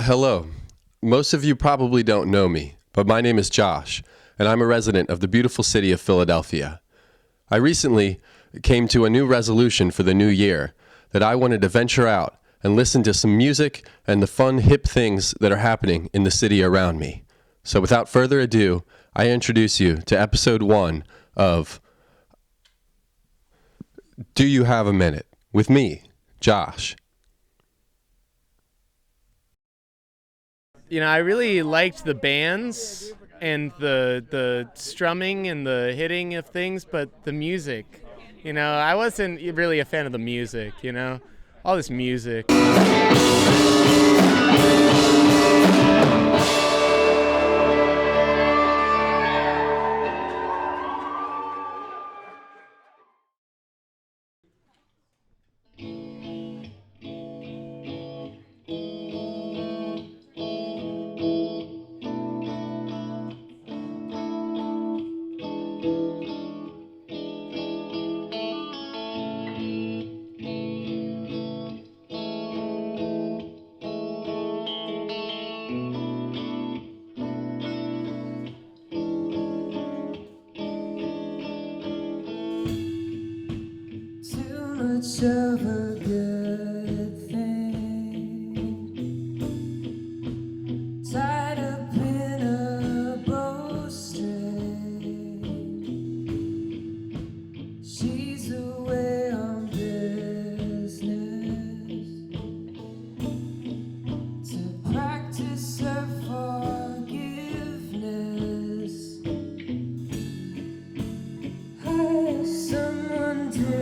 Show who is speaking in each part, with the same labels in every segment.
Speaker 1: Hello. Most of you probably don't know me, but my name is Josh, and I'm a resident of the beautiful city of Philadelphia. I recently came to a new resolution for the new year that I wanted to venture out and listen to some music and the fun, hip things that are happening in the city around me. So without further ado, I introduce you to episode 1 of Do You Have a Minute? With me, Josh.
Speaker 2: You know, I really liked the bands and the strumming and the hitting of things, but the music, I wasn't really a fan of the music, all this music.
Speaker 3: Much of a good thing, tied up in a bowstring. She's away on business to practice her forgiveness. Someone different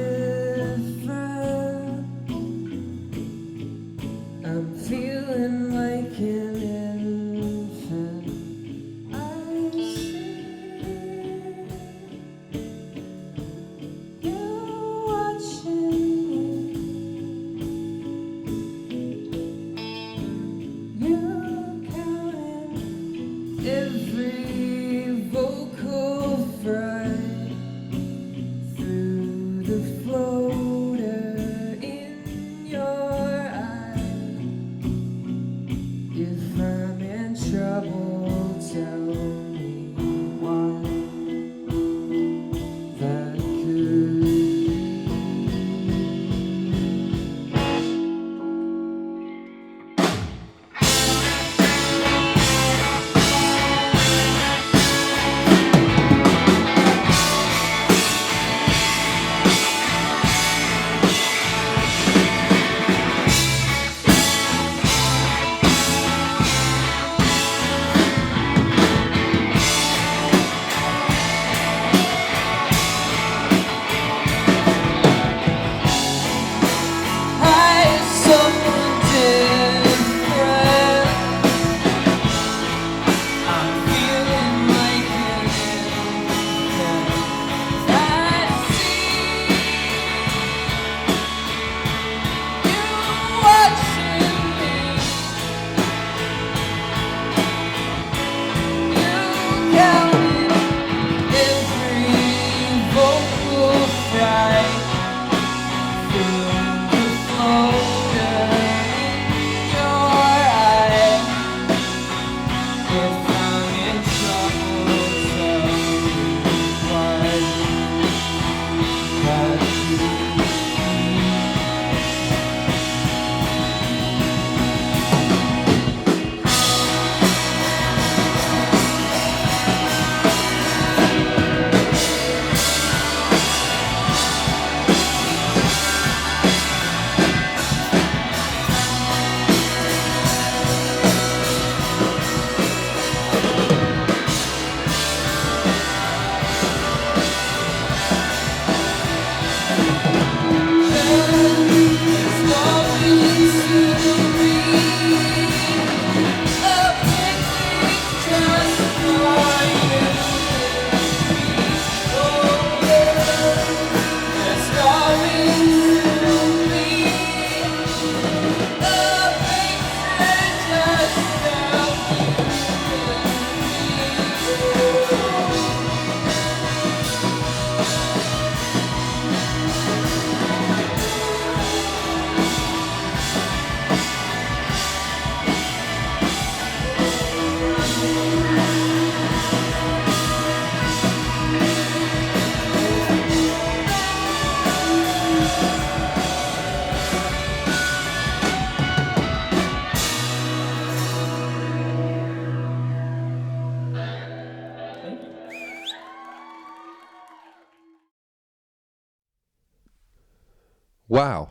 Speaker 1: Wow,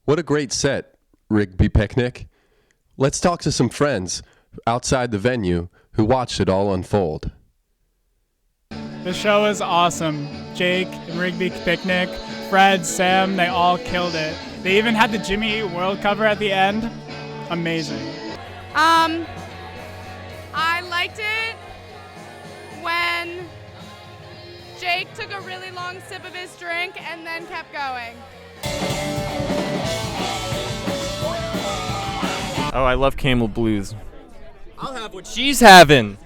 Speaker 1: what a great set, Rigby Picnic. Let's talk to some friends outside the venue who watched it all unfold.
Speaker 4: The show was awesome. Jake and Rigby Picnic, Fred, Sam, they all killed it. They even had the Jimmy Eat World cover at the end. Amazing.
Speaker 5: I liked it when Jake took a really long sip of his drink and then kept going.
Speaker 6: Oh, I love Camel Blues. I'll have what she's having.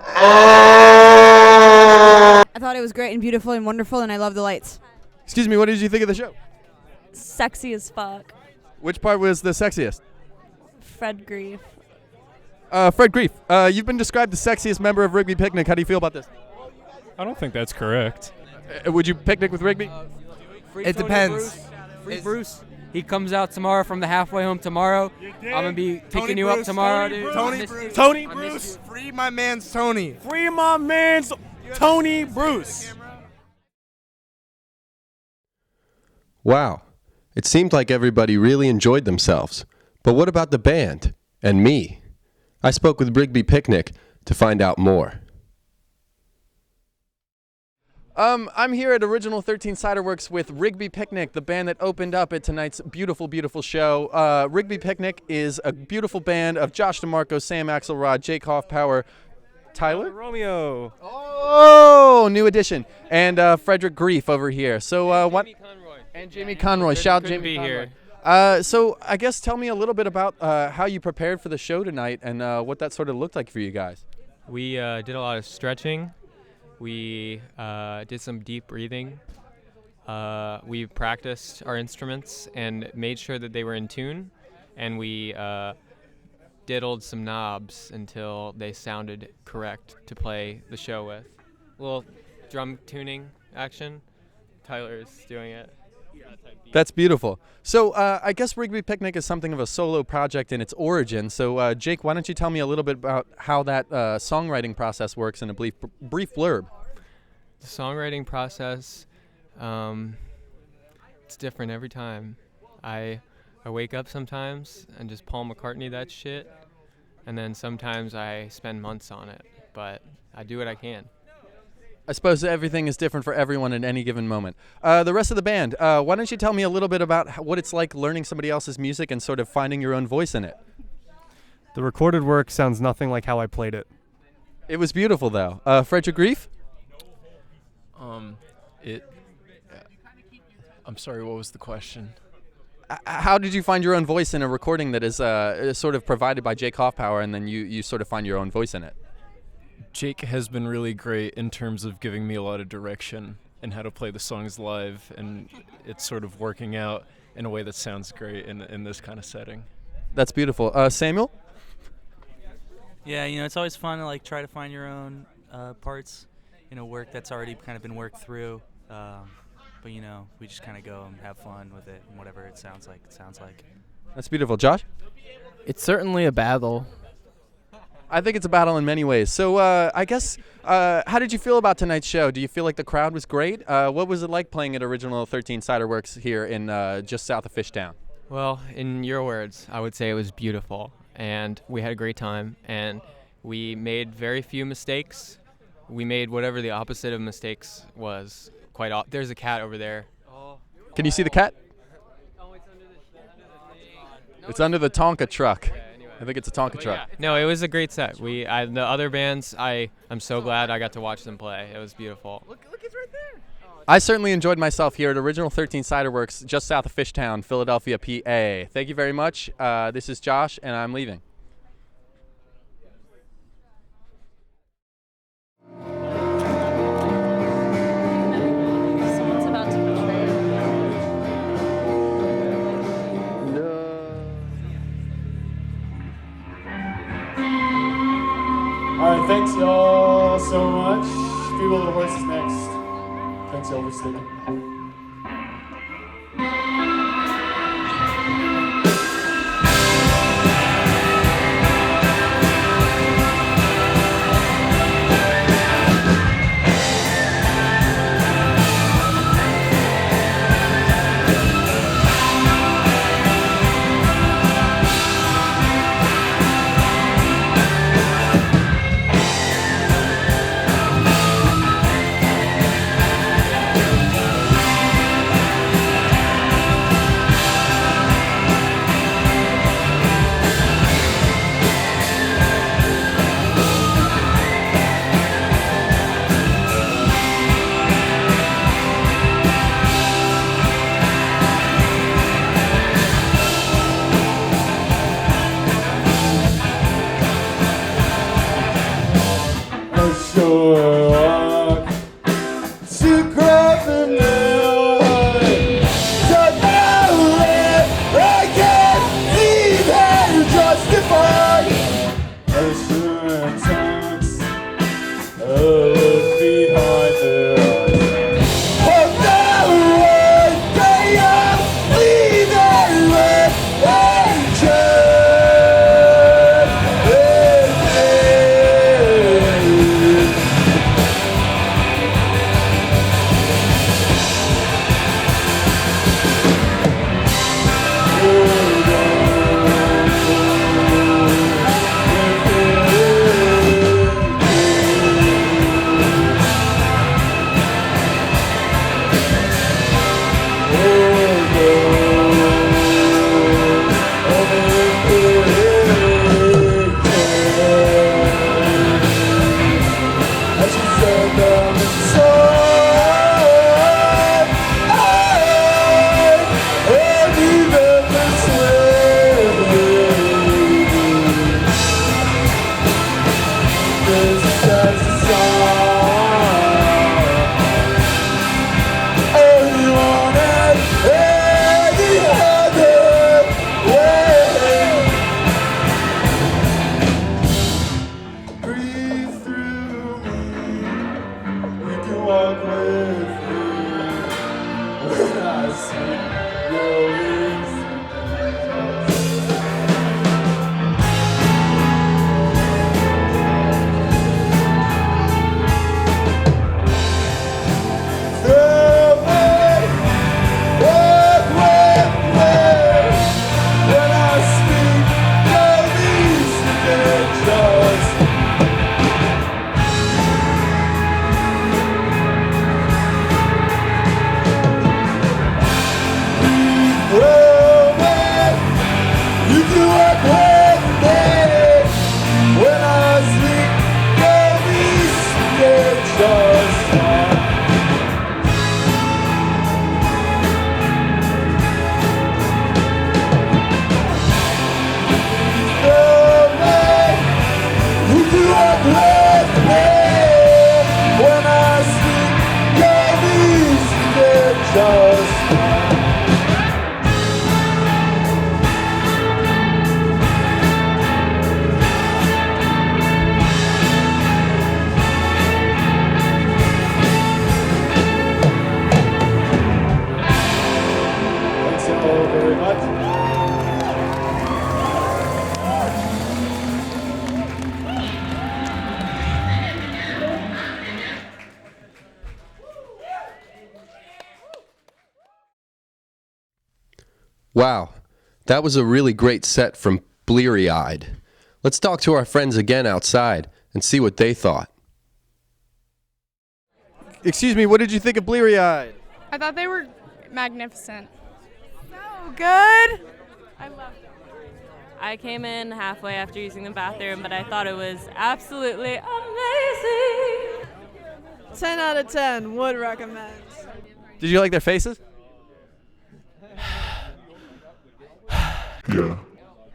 Speaker 7: I thought it was great and beautiful and wonderful, and I love the lights.
Speaker 8: Excuse me, what did you think of the show?
Speaker 9: Sexy as fuck.
Speaker 8: Which part was the sexiest?
Speaker 9: Fred Grief.
Speaker 8: Fred Grief, you've been described the sexiest member of Rigby Picnic. How do you feel about this?
Speaker 6: I don't think that's correct.
Speaker 8: Would you picnic with Rigby?
Speaker 10: It depends. Free Bruce. He comes out tomorrow from the halfway home tomorrow. I'm going to be picking you up tomorrow, dude.
Speaker 8: Tony Bruce. Free my man's Tony.
Speaker 6: Free my man's Tony Bruce.
Speaker 1: Wow, it seemed like everybody really enjoyed themselves. But what about the band and me? I spoke with Rigby Picnic to find out more.
Speaker 8: I'm here at Original 13 Cider Works with Rigby Picnic, the band that opened up at tonight's beautiful, beautiful show. Rigby Picnic is a beautiful band of Josh DeMarco, Sam Axelrod, Jake Hoffpower, Tyler?
Speaker 6: Romeo.
Speaker 8: Oh, new addition. And Frederick Grief over here. So what?
Speaker 10: Jamie Conroy.
Speaker 8: And Jamie Conroy. Shout
Speaker 10: Couldn't
Speaker 8: Jamie
Speaker 10: be
Speaker 8: Conroy.
Speaker 10: here.
Speaker 8: So I guess tell me a little bit about how you prepared for the show tonight and what that sort of looked like for you guys.
Speaker 11: We did a lot of stretching. We did some deep breathing. We practiced our instruments and made sure that they were in tune. And we diddled some knobs until they sounded correct to play the show with. A little drum tuning action. Tyler's doing it.
Speaker 8: That's beautiful. So I guess Rigby Picnic is something of a solo project in its origin. So Jake, why don't you tell me a little bit about how that songwriting process works in a brief blurb?
Speaker 11: The songwriting process, it's different every time. I wake up sometimes and just Paul McCartney that shit, and then sometimes I spend months on it, but I do what I can.
Speaker 8: I suppose everything is different for everyone at any given moment. The rest of the band, why don't you tell me a little bit about what it's like learning somebody else's music and sort of finding your own voice in it?
Speaker 6: The recorded work sounds nothing like how I played it.
Speaker 8: It was beautiful, though. Frederick Grief?
Speaker 12: I'm sorry, what was the question?
Speaker 8: How did you find your own voice in a recording that is sort of provided by Jake Hoffpower, and then you sort of find your own voice in it?
Speaker 12: Jake has been really great in terms of giving me a lot of direction and how to play the songs live, and it's sort of working out in a way that sounds great in this kind of setting.
Speaker 8: That's beautiful. Samuel?
Speaker 13: Yeah, it's always fun to try to find your own parts, work that's already kind of been worked through. But we just kind of go and have fun with it, and whatever it sounds like, it sounds like.
Speaker 8: That's beautiful. Josh?
Speaker 10: It's certainly a battle.
Speaker 8: I think it's a battle in many ways. So I guess, how did you feel about tonight's show? Do you feel like the crowd was great? What was it like playing at Original 13 Cider Works here in just south of Fishtown?
Speaker 11: Well, in your words, I would say it was beautiful, and we had a great time, and we made very few mistakes. We made whatever the opposite of mistakes was. There's a cat over there.
Speaker 8: Can you see the cat? It's under the Tonka truck. I think it's a Tonka truck.
Speaker 11: Yeah. No, it was a great set. The other bands, I'm so glad I got to watch them play. It was beautiful.
Speaker 8: Look, it's right there. I certainly enjoyed myself here at Original 13 Cider Works, just south of Fishtown, Philadelphia, PA. Thank you very much. This is Josh, and I'm leaving.
Speaker 9: Someone's about to play.
Speaker 4: All right, thanks y'all so much. Feeble Little Horse is next. Thanks y'all for sticking.
Speaker 14: Grabbing so now I can't even justify assurance behind the eyes. Oh no, they are leaving with hatred.
Speaker 1: Wow, that was a really great set from Bleary Eyed. Let's talk to our friends again outside and see what they thought.
Speaker 8: Excuse me, what did you think of Bleary Eyed?
Speaker 5: I thought they were magnificent.
Speaker 9: So good. I loved it. I came in halfway after using the bathroom, but I thought it was absolutely amazing.
Speaker 15: 10 out of 10, would recommend.
Speaker 8: Did you like their faces?
Speaker 14: Yeah.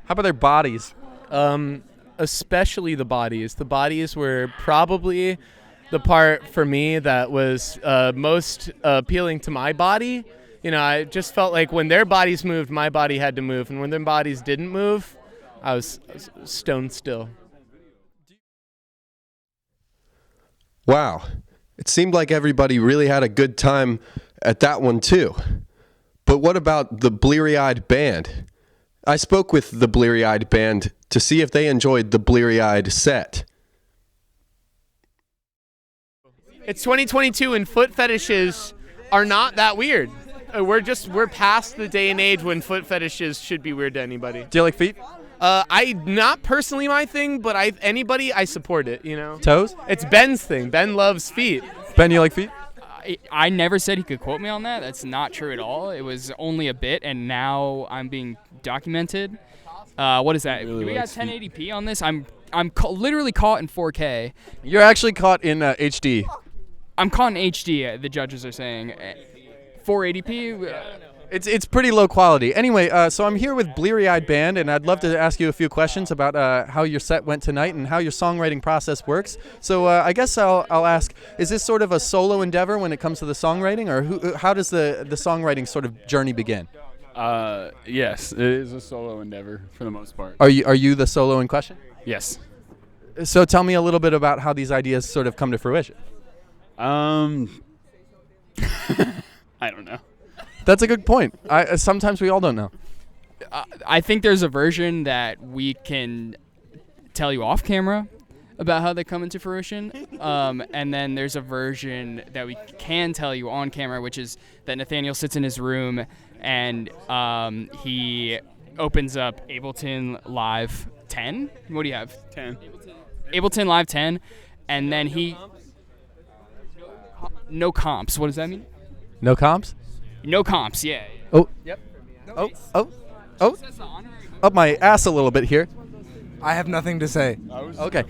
Speaker 8: How about their bodies?
Speaker 2: Especially the bodies. The bodies were probably the part for me that was most appealing to my body. You know, I just felt like when their bodies moved, my body had to move. And when their bodies didn't move, I was stone still.
Speaker 1: Wow, it seemed like everybody really had a good time at that one too. But what about the Bleary Eyed band? I spoke with the Bleary Eyed band to see if they enjoyed the Bleary Eyed set.
Speaker 2: It's 2022 and foot fetishes are not that weird. We're past the day and age when foot fetishes should be weird to anybody.
Speaker 8: Do you like feet?
Speaker 2: Not personally my thing, but anybody I support it, you know.
Speaker 8: Toes?
Speaker 2: It's Ben's thing. Ben loves feet.
Speaker 8: Ben, you like feet?
Speaker 16: I never said he could quote me on that. That's not true at all. It was only a bit, and now I'm being documented. What is that? Do we got 1080p on this? I'm literally caught in 4K.
Speaker 8: You're actually caught in HD.
Speaker 16: I'm caught in HD. The judges are saying 480p.
Speaker 8: It's pretty low quality. Anyway, so I'm here with Bleary Eyed Band, and I'd love to ask you a few questions about how your set went tonight and how your songwriting process works. So I guess I'll ask: is this sort of a solo endeavor when it comes to the songwriting, or how does the songwriting sort of journey begin?
Speaker 17: Yes, it is a solo endeavor for the most part.
Speaker 8: Are you the solo in question?
Speaker 17: Yes.
Speaker 8: So tell me a little bit about how these ideas sort of come to fruition.
Speaker 17: I don't know.
Speaker 8: That's a good point. Sometimes we all don't know.
Speaker 16: I think there's a version that we can tell you off camera about how they come into fruition, and then there's a version that we can tell you on camera, which is that Nathaniel sits in his room and he opens up Ableton Live 10. What do you have?
Speaker 17: 10.
Speaker 16: Ableton Live 10, and then he no comps. What does that mean?
Speaker 8: No comps?
Speaker 16: No comps. Yeah.
Speaker 8: Oh. Yep. Oh. Up my ass a little bit here.
Speaker 10: I have nothing to say.
Speaker 8: Okay.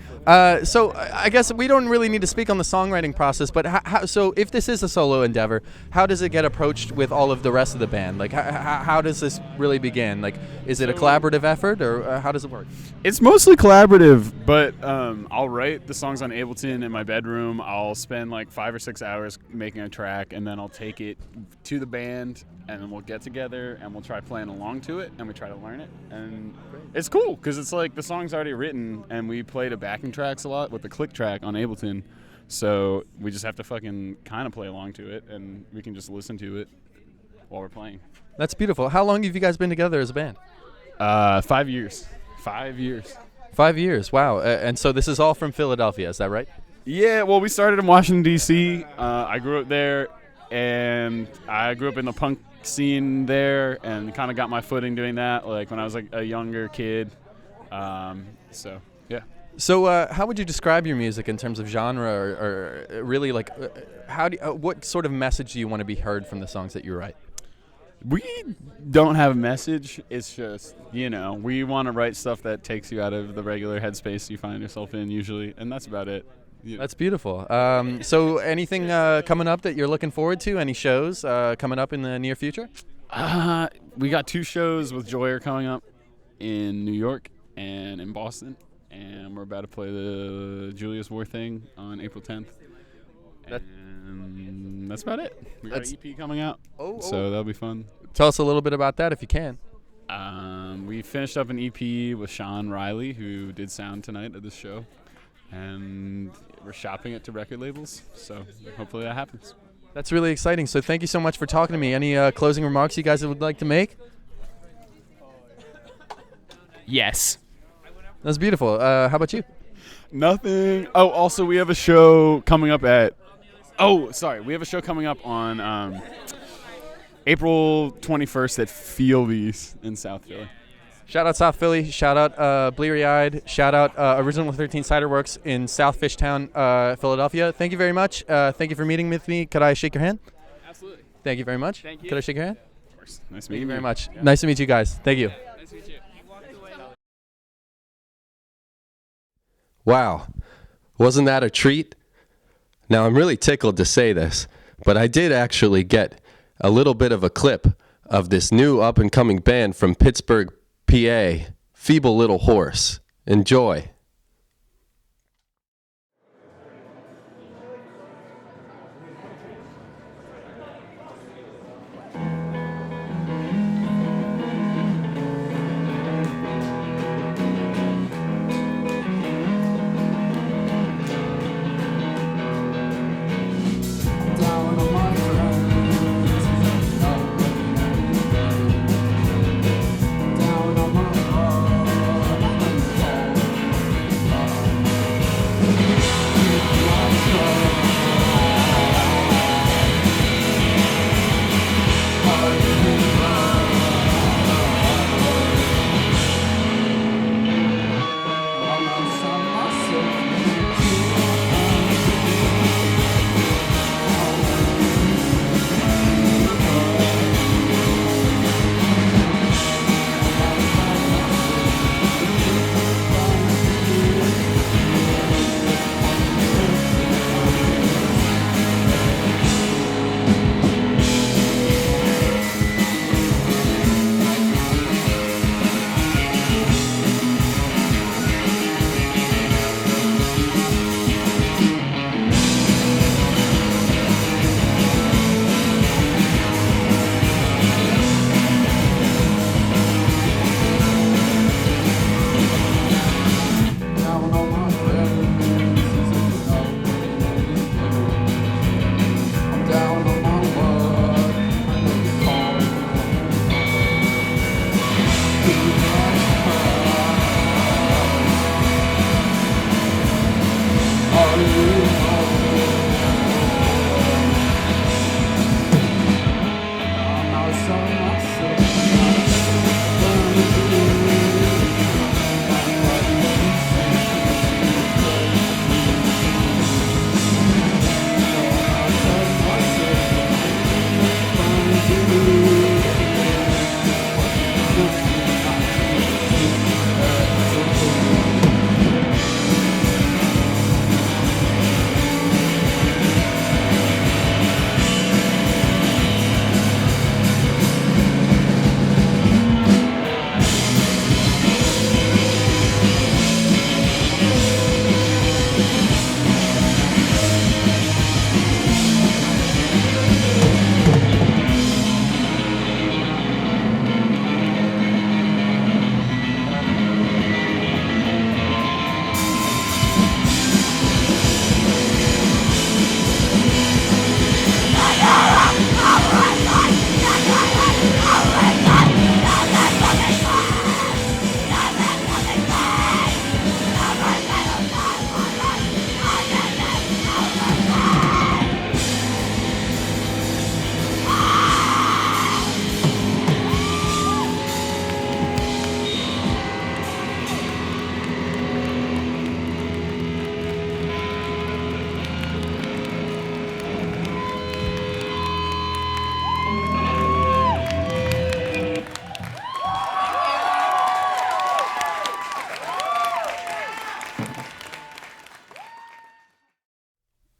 Speaker 8: So I guess we don't really need to speak on the songwriting process, but so if this is a solo endeavor, how does it get approached with all of the rest of the band? Like, how does this really begin? Like, is it a collaborative effort, or how does it work?
Speaker 17: It's mostly collaborative, but I'll write the songs on Ableton in my bedroom. I'll spend like 5 or 6 hours making a track, and then I'll take it to the band, and then we'll get together and we'll try playing along to it, and we try to learn it. And it's cool because it's like the song's already written, and we play the backing tracks a lot with the click track on Ableton. So we just have to fucking kind of play along to it, and we can just listen to it while we're playing.
Speaker 8: That's beautiful. How long have you guys been together as a band?
Speaker 17: 5 years. 5 years.
Speaker 8: 5 years. Wow. And so this is all from Philadelphia, is that right?
Speaker 17: Yeah, well, we started in Washington, D.C. I grew up there, and I grew up in the punk scene there and kind of got my footing doing that, like when I was like a younger kid. So, yeah.
Speaker 8: So how would you describe your music in terms of genre, or really, like, what sort of message do you want to be heard from the songs that you write?
Speaker 17: We don't have a message. It's just, we want to write stuff that takes you out of the regular headspace you find yourself in usually, and that's about it. Yeah.
Speaker 8: That's beautiful. So anything coming up that you're looking forward to? Any shows coming up in the near future?
Speaker 17: We got 2 shows with Joyer coming up in New York and in Boston, and we're about to play the Julius War thing on April 10th. And that's about it. We got an EP coming out, so that'll be fun.
Speaker 8: Tell us a little bit about that if you can.
Speaker 17: We finished up an EP with Sean Riley, who did sound tonight at this show, and we're shopping it to record labels, so hopefully that happens.
Speaker 8: That's really exciting. So thank you so much for talking to me. Any closing remarks you guys would like to make?
Speaker 16: Yes.
Speaker 8: That's beautiful. How about you?
Speaker 17: Nothing. Oh, also we have a show coming up we have a show coming up on April 21st at Feelby's in South Philly.
Speaker 8: Shout out South Philly. Shout out Bleary Eyed. Shout out Original 13 Cider Works in South Fishtown, Philadelphia. Thank you very much. Thank you for meeting with me. Could I shake your hand?
Speaker 16: Absolutely.
Speaker 8: Thank you very much.
Speaker 16: Thank you.
Speaker 8: Could I shake your hand?
Speaker 17: Of course. Nice
Speaker 8: Thank
Speaker 17: meeting
Speaker 8: you very
Speaker 17: you.
Speaker 8: much.
Speaker 17: Yeah.
Speaker 8: Nice to meet you guys. Thank you.
Speaker 16: Nice to meet you.
Speaker 1: Wow. Wasn't that a treat? Now, I'm really tickled to say this, but I did actually get a little bit of a clip of this new up-and-coming band from Pittsburgh, PA, Feeble Little Horse. Enjoy.
Speaker 3: Down on my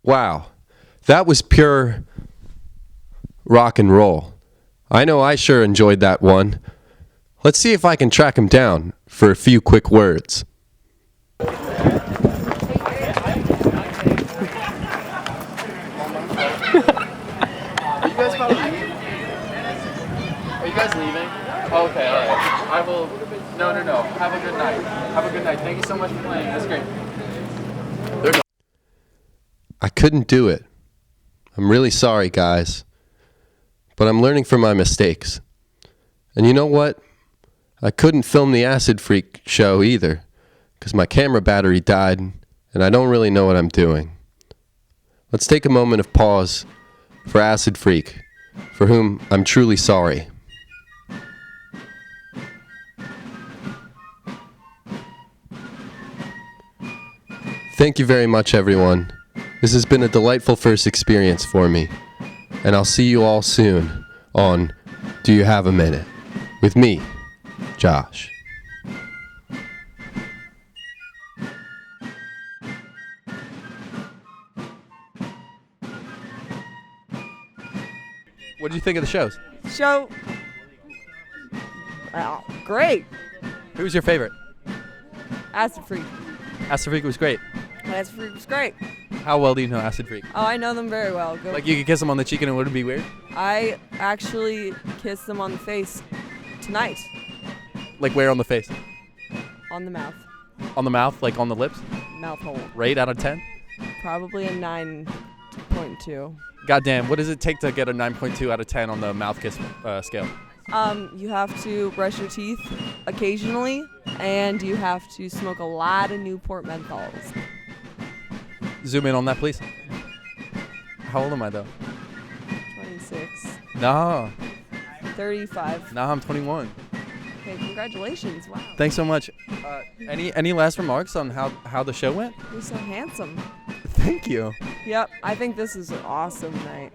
Speaker 1: Wow, that was pure rock and roll. I know I sure enjoyed that one. Let's see if I can track him down for a few quick words.
Speaker 8: Are you guys leaving? Okay, all right. I will. No. Have a good night. Have a good night. Thank you so much for playing. That's great.
Speaker 1: I couldn't do it. I'm really sorry, guys. But I'm learning from my mistakes. And you know what? I couldn't film the Acid Freek show either, because my camera battery died, and I don't really know what I'm doing. Let's take a moment of pause for Acid Freek, for whom I'm truly sorry. Thank you very much, everyone. This has been a delightful first experience for me, and I'll see you all soon on Do You Have a Minute? With me, Josh.
Speaker 8: What did you think of the shows?
Speaker 15: Show. Great.
Speaker 8: Who's your favorite?
Speaker 15: Acid Freek.
Speaker 8: Acid Freek was great.
Speaker 15: Acid Freek was great.
Speaker 8: How well do you know Acid Freek?
Speaker 15: Oh, I know them very well. Go.
Speaker 8: Like you could kiss them on the cheek and it wouldn't be weird?
Speaker 15: I actually kissed them on the face tonight.
Speaker 8: Like where on the face?
Speaker 15: On the mouth.
Speaker 8: On the mouth? Like on the lips?
Speaker 15: Mouth hole.
Speaker 8: Rate out of 10?
Speaker 15: Probably a 9.2.
Speaker 8: Goddamn, what does it take to get a 9.2 out of 10 on the mouth kiss scale?
Speaker 15: You have to brush your teeth occasionally, and you have to smoke a lot of Newport menthols.
Speaker 8: Zoom in on that, please. How old am I, though?
Speaker 15: 26.
Speaker 8: Nah.
Speaker 15: 35.
Speaker 8: Nah, I'm 21.
Speaker 15: Okay, congratulations. Wow.
Speaker 8: Thanks so much. Any last remarks on how the show went?
Speaker 15: You're so handsome.
Speaker 8: Thank you.
Speaker 15: Yep, I think this is an awesome night.